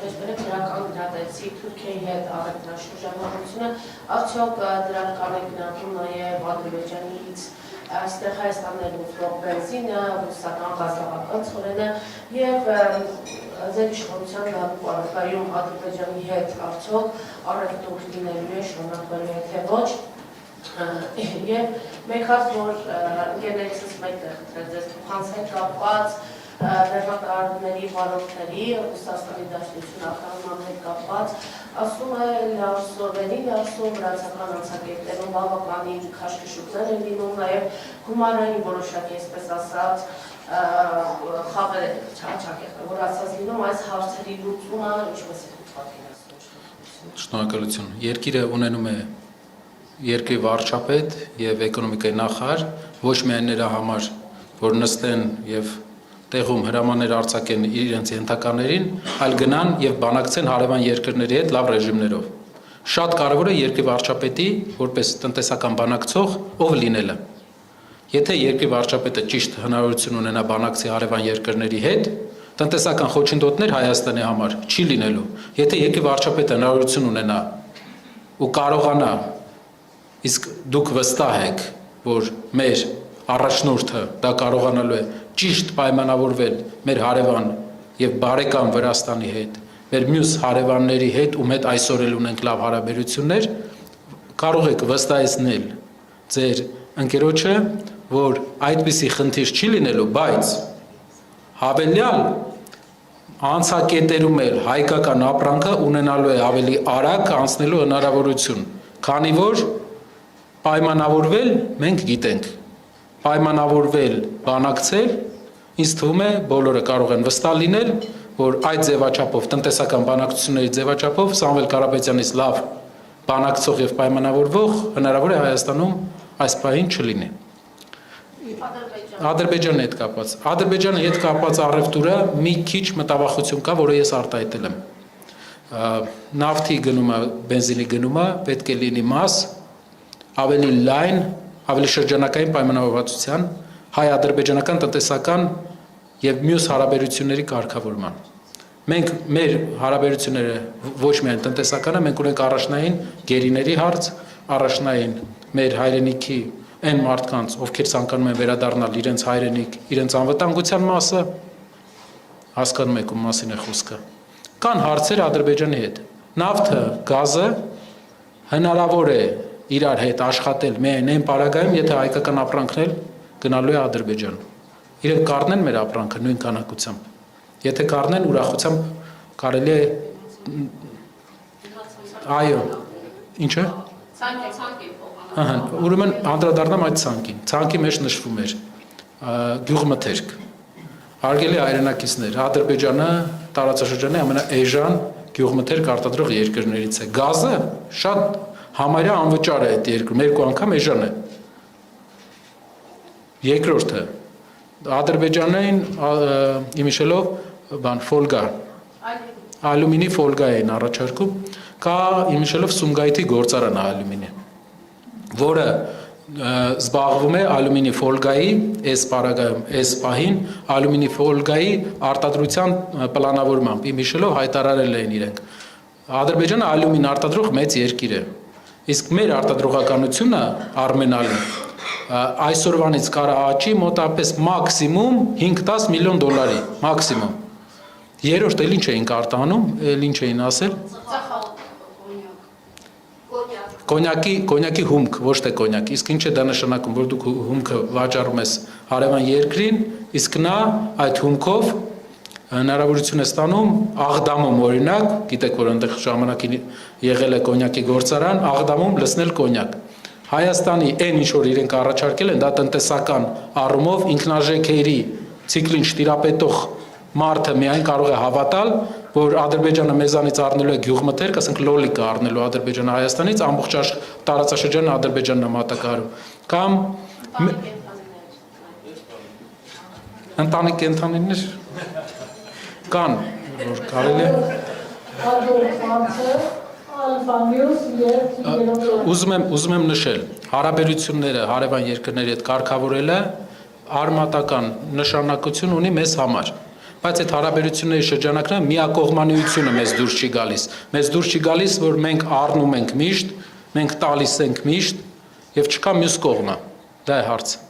Վերջերս կանդիդատեցի Թուրքիայի հետ առևտրաշրջանառությունը, արդյոք դրան կանդիդատում նաև Ադրբեջանից այստեղ Հայաստանն ուզող բենզինը, ռուսական գազավական ցորենը եւ ձեր իշխանության գալու առարկայում Ադրբեջանի հետ արդյոք առևտուր լինելու է, շարունակվելու է թե ոչ։ Եվ մենք հաց որ ընկերներիցս մեկտեղ խնդրել ձեզ փոխանց հետ կապված դերմակարների վարորդների Ռուսաստանի Դաշնություն ախտանման հետ կապված ասում է լավսովերի, լավսով վրացական անցակետերում բավականին քաշքշուկներ են լինում, նաև գումարային որոշակի, այսպես ասած, խաղեր որ ասած լինում այս հարցերի լուծումը ինչպես է պատկերացնում։ Շնորհակալություն։ Երկիրը ունենում է երկրի վարչապետ եւ էկոնոմիկայի նախարար, ոչ միայն նրա համար, որ նստեն եւ տեղում հրամաններ արձակեն իրենց ենթականերին, այլ գնան եւ բանակցեն հարևան երկրների հետ լավ ռեժիմներով։ Շատ կարևոր է երկրի վարչապետի որպես տնտեսական բանակցող ով լինելը։ Եթե երկրի վարչապետը ճիշտ հնարավորություն ունենա բանակցի հարևան երկրների հետ, տնտեսական խոչընդոտներ Հայաստանի համար չի լինելու։ Եթե երկրի վարչապետը հնարավորություն ունենա ու կարողանա, իսկ դուք վստահ եք, որ մեր առաջնորդը դա կարողանալու է ճիշտ պայմանավորվել մեր հարևան եւ բարեկամ Վրաստանի հետ, մեր մյուս հարևանների հետ, ում հետ այսօր էլ ունենք լավ հարաբերություններ, կարող եք վստահեցնել ձեր ընկերոջը, որ այդպիսի խնդիր չի լինելու, բայց հավելյալ անցակետերում էլ հայկական ապրանքը ունենալու է ավելի արագ անցնելու հնարավորություն, քանի որ պայմանավորվել մենք գիտենք, պայմանավորվել բանակցել, ինձ թվում է բոլորը կարող են վստահ լինել, որ այդ ձևաչափով, տնտեսական բանակցությունների ձևաչափով Սամվել Կարապետյանից լավ բանակցող եւ պայմանավորվող հնարավոր է Հայաստանում այս պահին չլինի։ Ադրբեջանի հետ կապված առևտուրը մի քիչ մտավախություն կա, որը ես արտահայտել եմ։ Նավթի գնումը, բենզինի գնումը պետք է լինի մաս ավելի լայն, ավելի շրջանակային պայմանավորվածության հայ-ադրբեջանական տնտեսական եւ մյուս հարաբերությունների կարգավորման։ Մենք մեր հարաբերությունները ոչ միայն տնտեսականը, մենք ունենք առաջնային գերիների հարց, առաջնային մեր հայրենիքի այն մարդկանց, ովքեր ցանկանում են վերադառնալ իրենց հայրենիք, իրենց անվտանգության մասը, հասկանում եք ում մասին է խոսքը։ Կան հարցեր Ադրբեջանի հետ։ Նավթը, գազը հնարավոր է իրար հետ աշխատել միայն այն պարագայում, եթե հայկական ապրանքն էլ գնալու է Ադրբեջան։ Իրենք կառնեն մեր ապրանքը նույն քանակությամբ։ Եթե կառնեն, ուրախությամբ կարելի է այո, ինչը։ Ուրեմն անդրադառնամ այդ ցանկին։ Ցանկի մեջ նշվում էր գյուղմթերք։ Հարգելի հայրենակիցներ, Ադրբեջանը տարածաշրջանի ամենաէժան գյուղմթերք արտադրող երկրներից է։ Գազը շատ համարյա անվճար է այդ երկրում, երկու անգամ էժան է։ Երկրորդը Ադրբեջանային իմիշելով ֆոլգա, ալյումինի ֆոլգա էին առաջարկում, կա իմիշելով Սումգայիթի գործարան ալյումինի, որը զբաղվում է ալյումինի ֆոլգայի, այս պահին ալյումինի ֆոլգայի արտադրության պլանավորմամբ, իմիշելով հայտարարել են իրենք։ Ադրբեջանը ալյումին արտադրող մեծ երկիր է, իսկ մեր արտադրողականությունը Արմենալին այսօրվանից կարա աճի մոտապես մաքսիմում 5-10 միլիոն դոլարի, մաքսիմում։ Երրորդ էլ ինչ էինք արտանում, էլ ինչ էին ասել։ Կոնյակի հումք, ոչ թե կոնյակ, իսկ ինչ է դա նշանակում, որ դուք հումքը վաճառում ես հարևան երկրին, իսկ նա այդ հումքով հնարավորություն է ստանում Աղդամում օրինակ, գիտեք որ այնտեղ ժամանակին եղել է կոնյակի գործարան, Աղդամում լցնել կոնյակ։ Հայաստանի այն ինչ որ իրենք առաջարկել են, դա տնտեսական առումով ինքնարժեքերի ցիկլին շտիրապետող մարդը միայն կարող է հավատալ, որ Ադրբեջանը մեզանից առնելու է գյուղմթերք, ասենք լոլիկը առնելու Ադրբեջանը Հայաստանից, ամբողջ տարածաշրջանը Ադրբեջանն է մատակարարում, կամ ընտանիք կենդանիներ կան, որ կարելի է ուզում եմ նշել, հարաբերությունները հարևան երկրների հետ կարգավորելը արմատական նշանակություն ունի մեզ համար։ բայց այդ հարաբերությունների շրջանակները միակողմանիությունը մեզ դուրս չի գալիս։ Մեզ դուրս չի գալիս, որ մենք առնում ենք միշտ, մենք տալիս ենք միշտ եւ չկա մյուս կողմը։ Դա է հարցը։